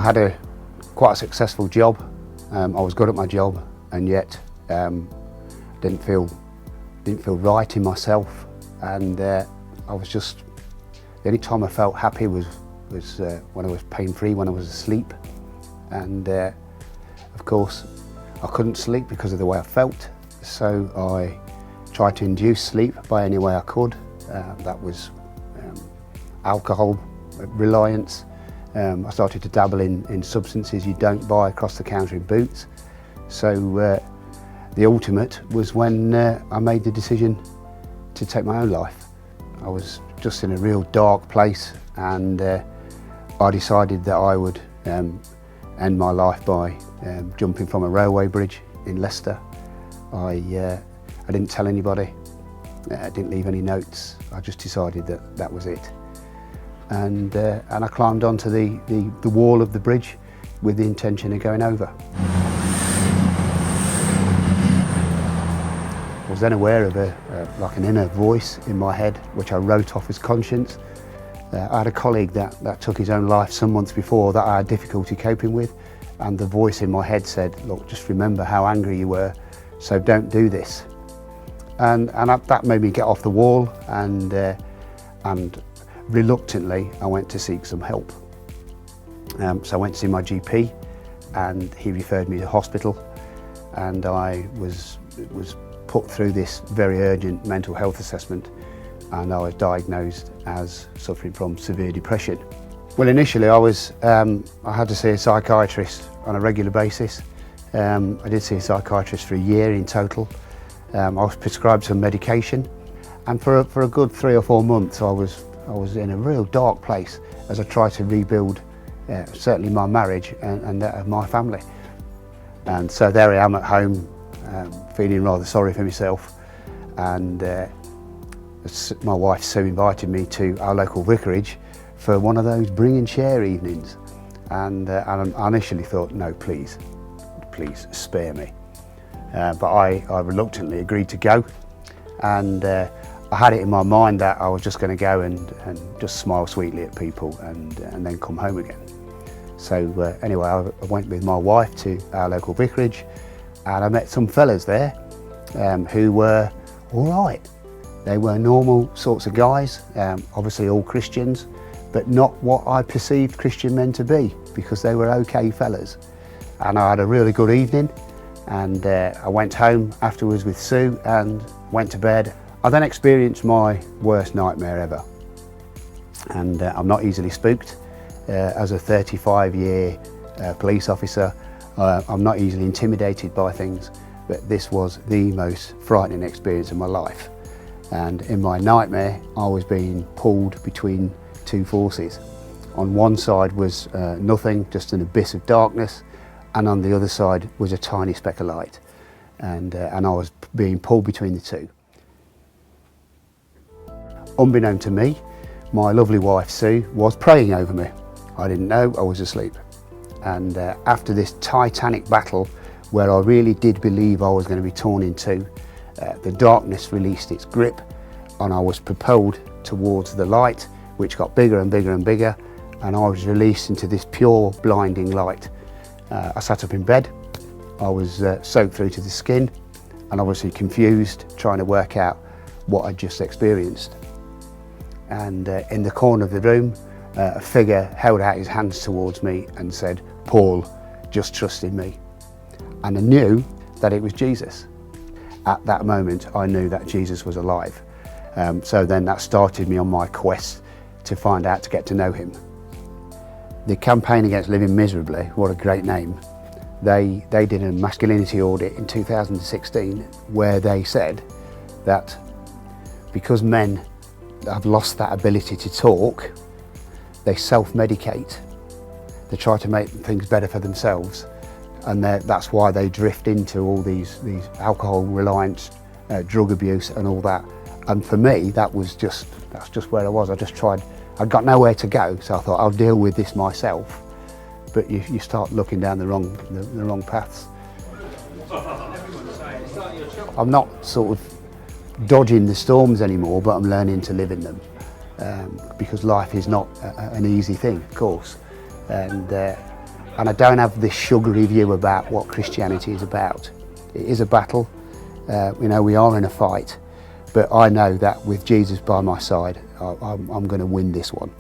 had quite a successful job. I was good at my job, and yet didn't feel right in myself. And I was just, the only time I felt happy was when I was pain-free, when I was asleep. And of course, I couldn't sleep because of the way I felt. So I tried to induce sleep by any way I could. That was alcohol reliance. I started to dabble in substances you don't buy across the counter in Boots. So the ultimate was when I made the decision to take my own life. I was just in a real dark place, and I decided that I would end my life by jumping from a railway bridge in Leicester. I didn't tell anybody, I didn't leave any notes. I just decided that that was it. And I climbed onto the wall of the bridge with the intention of going over. I was then aware of like an inner voice in my head, which I wrote off as conscience. I had a colleague that took his own life some months before that I had difficulty coping with, and the voice in my head said, look, just remember how angry you were, so don't do this. And that made me get off the wall, and reluctantly I went to seek some help. So I went to see my GP, and he referred me to hospital, and I was put through this very urgent mental health assessment, and I was diagnosed as suffering from severe depression. Well, initially I had to see a psychiatrist on a regular basis. I did see a psychiatrist for a year in total. I was prescribed some medication, and for a good 3 or 4 months I was in a real dark place as I tried to rebuild certainly my marriage and that of my family. And so there I am at home, feeling rather sorry for myself, and my wife Sue invited me to our local vicarage for one of those bring and share evenings, and I initially thought, no, please spare me, but I reluctantly agreed to go, and I had it in my mind that I was just going to go and just smile sweetly at people and then come home again. So anyway, I went with my wife to our local vicarage, and I met some fellas there who were all right. They were normal sorts of guys, obviously all Christians, but not what I perceived Christian men to be, because they were okay fellas. And I had a really good evening, and I went home afterwards with Sue and went to bed. I then experienced my worst nightmare ever, and I'm not easily spooked. As a 35-year police officer, I'm not easily intimidated by things, but this was the most frightening experience of my life. And in my nightmare, I was being pulled between two forces. On one side was nothing, just an abyss of darkness, and on the other side was a tiny speck of light. And I was being pulled between the two. Unbeknown to me, my lovely wife Sue was praying over me. I didn't know, I was asleep. And after this titanic battle, where I really did believe I was going to be torn in two, the darkness released its grip, and I was propelled towards the light, which got bigger and bigger and bigger, and I was released into this pure blinding light. I sat up in bed. I was soaked through to the skin, and obviously confused, trying to work out what I'd just experienced. And in the corner of the room, a figure held out his hands towards me and said, "Paul, just trust in me." And I knew that it was Jesus. At that moment, I knew that Jesus was alive. So then that started me on my quest to find out, to get to know him. The Campaign Against Living Miserably, what a great name. They did a masculinity audit in 2016 where they said that because men have lost that ability to talk, they self-medicate. They try to make things better for themselves, and that's why they drift into all these alcohol reliance, drug abuse and all that. And for me, that's just where I was. I'd got nowhere to go, so I thought I'll deal with this myself. But you start looking down the wrong paths. I'm not sort of dodging the storms anymore, but I'm learning to live in them, because life is not an easy thing, of course. And And I don't have this sugary view about what Christianity is about. It is a battle, you know, we are in a fight, but I know that with Jesus by my side, I'm going to win this one.